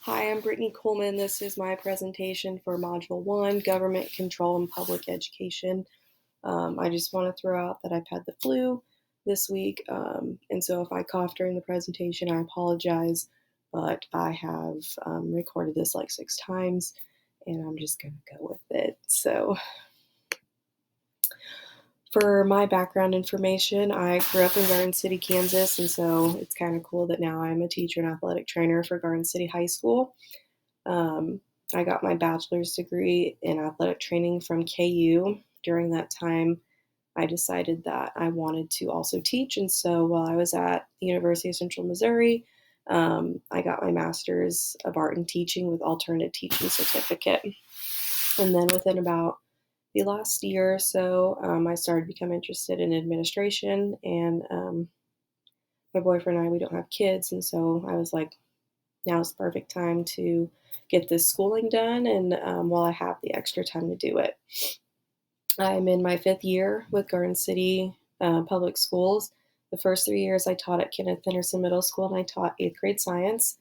Hi, I'm Brittany Kuhlman. This is my presentation for Module 1, Government Control and Public Education. I just want to throw out that I've had the flu this week, and so if I cough during the presentation, I apologize, but I have recorded this like 6 times, and I'm just going to go with it. So for my background information, I grew up in Garden City, Kansas, and so it's kind of cool that now I'm a teacher and athletic trainer for Garden City High School. Um, I got my bachelor's degree in athletic training from KU. During that time, I decided that I wanted to also teach. And so while I was at the University of Central Missouri, I got my master's of art in teaching with alternative teaching certificate. And then within about the last year or so, I started to become interested in administration. And my boyfriend and I, we don't have kids. And so I was like, now's the perfect time to get this schooling done, and while I have the extra time to do it. I'm in my 5th year with Garden City Public Schools. The first 3 years I taught at Kenneth Henderson Middle School, and I taught 8th grade science.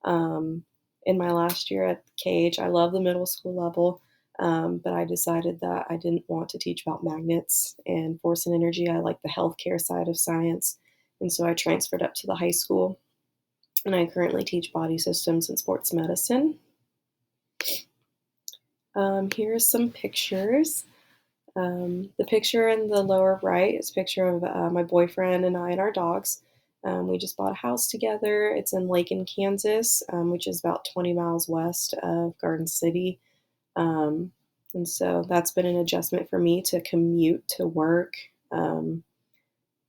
Um, in my last year at KH, I love the middle school level, but I decided that I didn't want to teach about magnets and force and energy. I like the healthcare side of science, and so I transferred up to the high school, and I currently teach body systems and sports medicine. Here are some pictures. The picture in the lower right is a picture of my boyfriend and I and our dogs. We just bought a house together. It's in Lakin, Kansas, which is about 20 miles west of Garden City. Um, and so that's been an adjustment for me to commute to work,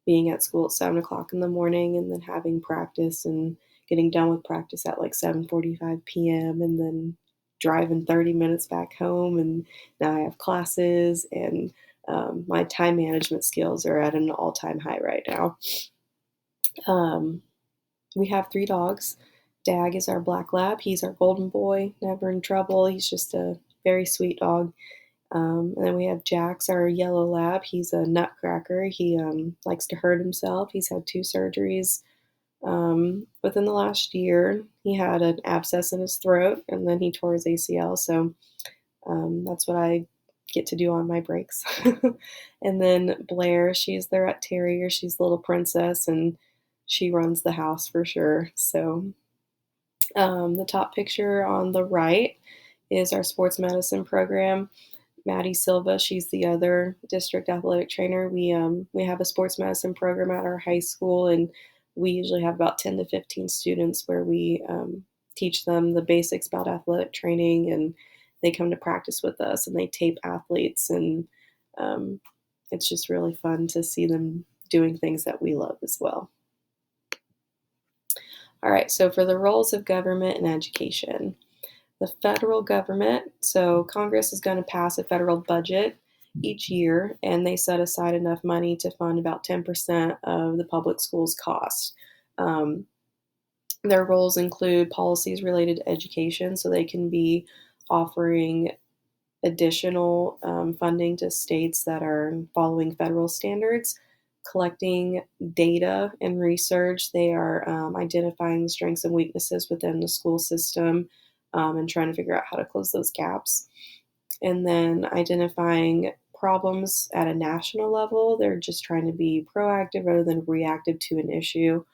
being at school at 7 o'clock in the morning and then having practice and getting done with practice at like 7:45 p.m. and then driving 30 minutes back home. And now I have classes, and my time management skills are at an all-time high right now. Um, we have 3 dogs. Dag is our black lab. He's our golden boy, never in trouble. He's just a very sweet dog. And then we have Jax, our yellow lab. He's a nutcracker. He likes to hurt himself. He's had 2 surgeries within the last year. He had an abscess in his throat, and then he tore his ACL. So that's what I get to do on my breaks. And then Blair, she's the rat terrier. She's the little princess, and she runs the house for sure. So the top picture on the right is our sports medicine program. Maddie Silva, she's the other district athletic trainer. We have a sports medicine program at our high school, and we usually have about 10 to 15 students where we teach them the basics about athletic training, and they come to practice with us and they tape athletes, and it's just really fun to see them doing things that we love as well. All right, so for the roles of government and education. The federal government, so Congress is going to pass a federal budget each year, and they set aside enough money to fund about 10% of the public schools' cost. Um, their roles include policies related to education, so they can be offering additional funding to states that are following federal standards, collecting data and research. They are identifying the strengths and weaknesses within the school system, and trying to figure out how to close those gaps. And then identifying problems at a national level. They're just trying to be proactive rather than reactive to an issue.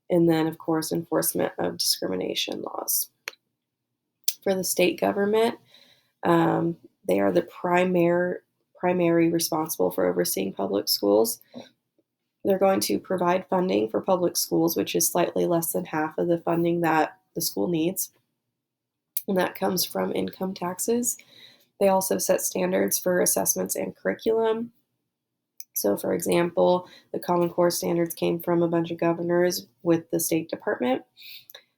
And then, of course, enforcement of discrimination laws. For the state government, they are the primary responsible for overseeing public schools. They're going to provide funding for public schools, which is slightly less than half of the funding that the school needs, and that comes from income taxes. They also set standards for assessments and curriculum. So, for example, the Common Core standards came from a bunch of governors with the State Department.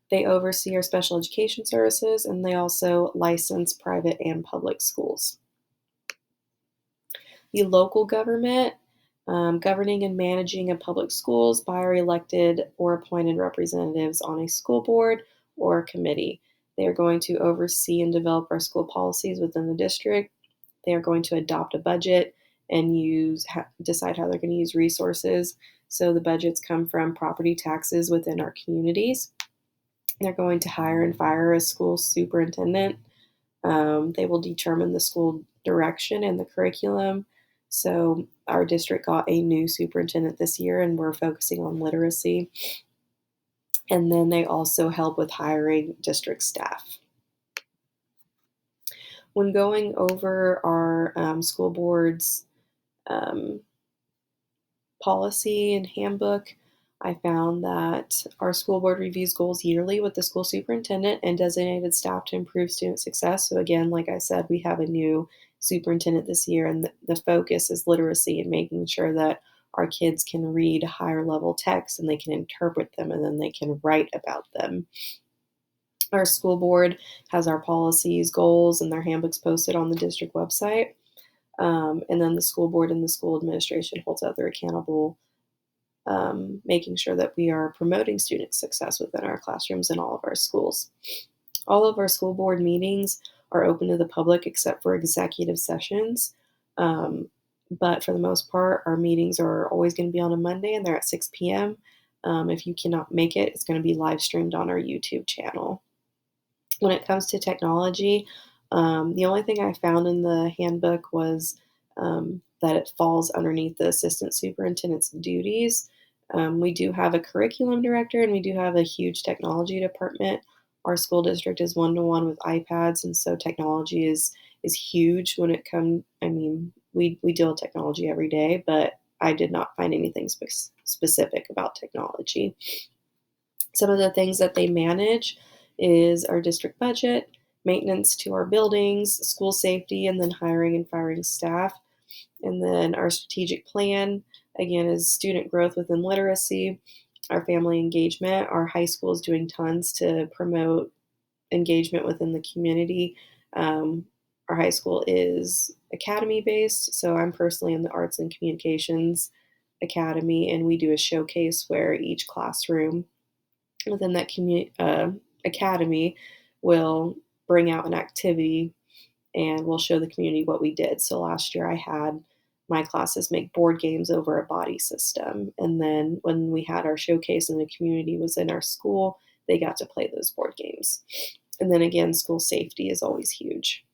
They oversee our special education services, and they also license private and public schools. The local government, governing and managing of public schools by our elected or appointed representatives on a school board or committee. They are going to oversee and develop our school policies within the district. They are going to adopt a budget and decide how they're going to use resources. So the budgets come from property taxes within our communities. They're going to hire and fire a school superintendent. They will determine the school direction and the curriculum. So, our district got a new superintendent this year, and we're focusing on literacy. And then they also help with hiring district staff. When going over our school board's um, policy and handbook, I found that our school board reviews goals yearly with the school superintendent and designated staff to improve student success. So, again, like I said, we have a new superintendent this year, and the focus is literacy and making sure that our kids can read higher level texts and they can interpret them and then they can write about them. Our school board has our policies, goals, and their handbooks posted on the district website. And then the school board and the school administration holds other accountable, making sure that we are promoting student success within our classrooms in all of our schools. All of our school board meetings are open to the public except for executive sessions. Um, but for the most part, our meetings are always going to be on a Monday and they're at 6 p.m. If you cannot make it, it's going to be live streamed on our YouTube channel. When it comes to technology, the only thing I found in the handbook was that it falls underneath the assistant superintendent's duties. We do have a curriculum director and we do have a huge technology department. Our school district is one to one with iPads, and so technology is huge when it comes. I mean, we deal with technology every day, but I did not find anything specific about technology. Some of the things that they manage is our district budget, maintenance to our buildings, school safety, and then hiring and firing staff. And then our strategic plan, again, is student growth within literacy, our family engagement. Our high school is doing tons to promote engagement within the community. Um, our high school is academy based, so I'm personally in the Arts and Communications Academy, and we do a showcase where each classroom within that academy will bring out an activity and we'll show the community what we did. So last year I had my classes make board games over a body system. And then when we had our showcase and the community was in our school, they got to play those board games. And then again, school safety is always huge.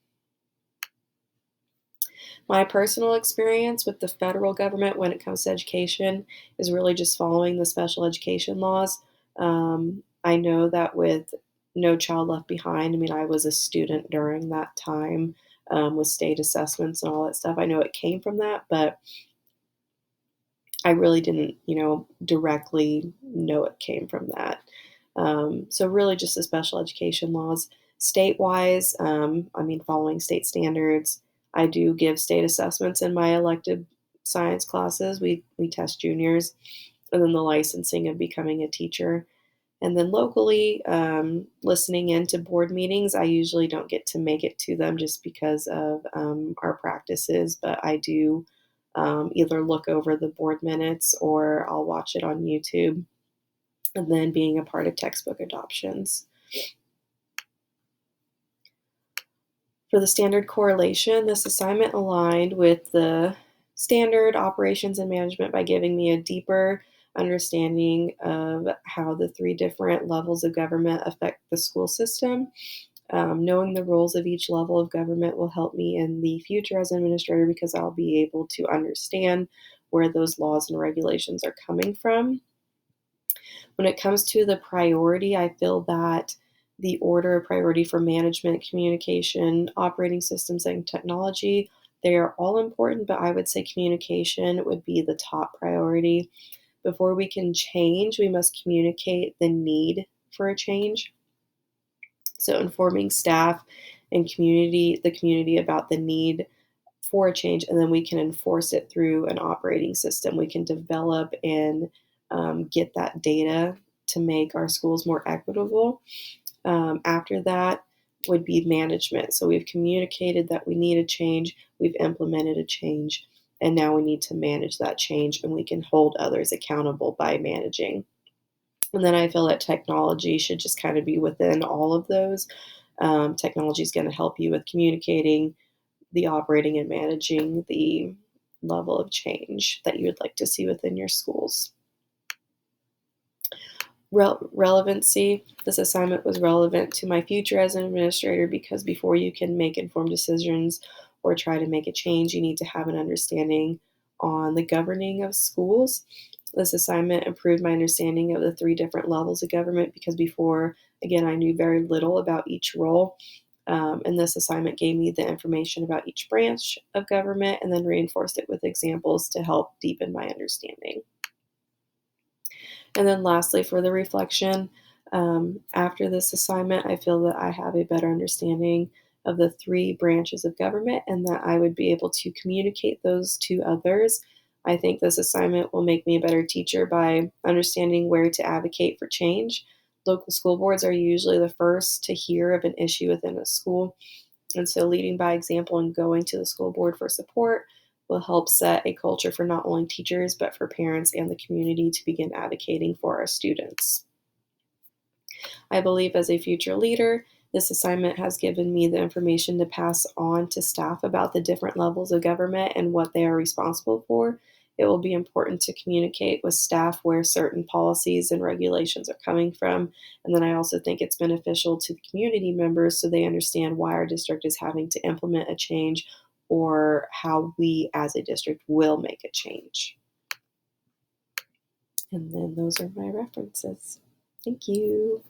My personal experience with the federal government when it comes to education is really just following the special education laws. I know that with No Child Left Behind, I mean, I was a student during that time with state assessments and all that stuff. I know it came from that, but I really didn't, directly know it came from that. So really just the special education laws. State-wise, I mean, following state standards, I do give state assessments in my elective science classes. We test juniors, and then the licensing of becoming a teacher. And then locally, listening into board meetings, I usually don't get to make it to them just because of our practices, but I do either look over the board minutes or I'll watch it on YouTube, and then being a part of textbook adoptions. For the standard correlation, this assignment aligned with the standard operations and management by giving me a deeper understanding of how the three different levels of government affect the school system. Knowing the roles of each level of government will help me in the future as an administrator because I'll be able to understand where those laws and regulations are coming from. When it comes to the priority, I feel that the order of priority for management, communication, operating systems, and technology, they are all important, but I would say communication would be the top priority. Before we can change, we must communicate the need for a change. So informing staff and the community about the need for a change, and then we can enforce it through an operating system. We can develop and get that data to make our schools more equitable. After that would be management. So we've communicated that we need a change, we've implemented a change, and now we need to manage that change, and we can hold others accountable by managing. And then I feel that technology should just kind of be within all of those. Technology is going to help you with communicating, the operating, and managing the level of change that you would like to see within your schools. Relevancy. This assignment was relevant to my future as an administrator because before you can make informed decisions or try to make a change, you need to have an understanding on the governing of schools. This assignment improved my understanding of the three different levels of government because before, again, I knew very little about each role. And this assignment gave me the information about each branch of government and then reinforced it with examples to help deepen my understanding. And then lastly, for the reflection, after this assignment, I feel that I have a better understanding of the three branches of government and that I would be able to communicate those to others. I think this assignment will make me a better teacher by understanding where to advocate for change. Local school boards are usually the first to hear of an issue within a school, and so leading by example and going to the school board for support will help set a culture for not only teachers, but for parents and the community to begin advocating for our students. I believe as a future leader, this assignment has given me the information to pass on to staff about the different levels of government and what they are responsible for. It will be important to communicate with staff where certain policies and regulations are coming from. And then I also think it's beneficial to the community members so they understand why our district is having to implement a change or how we as a district will make a change. And then those are my references. Thank you.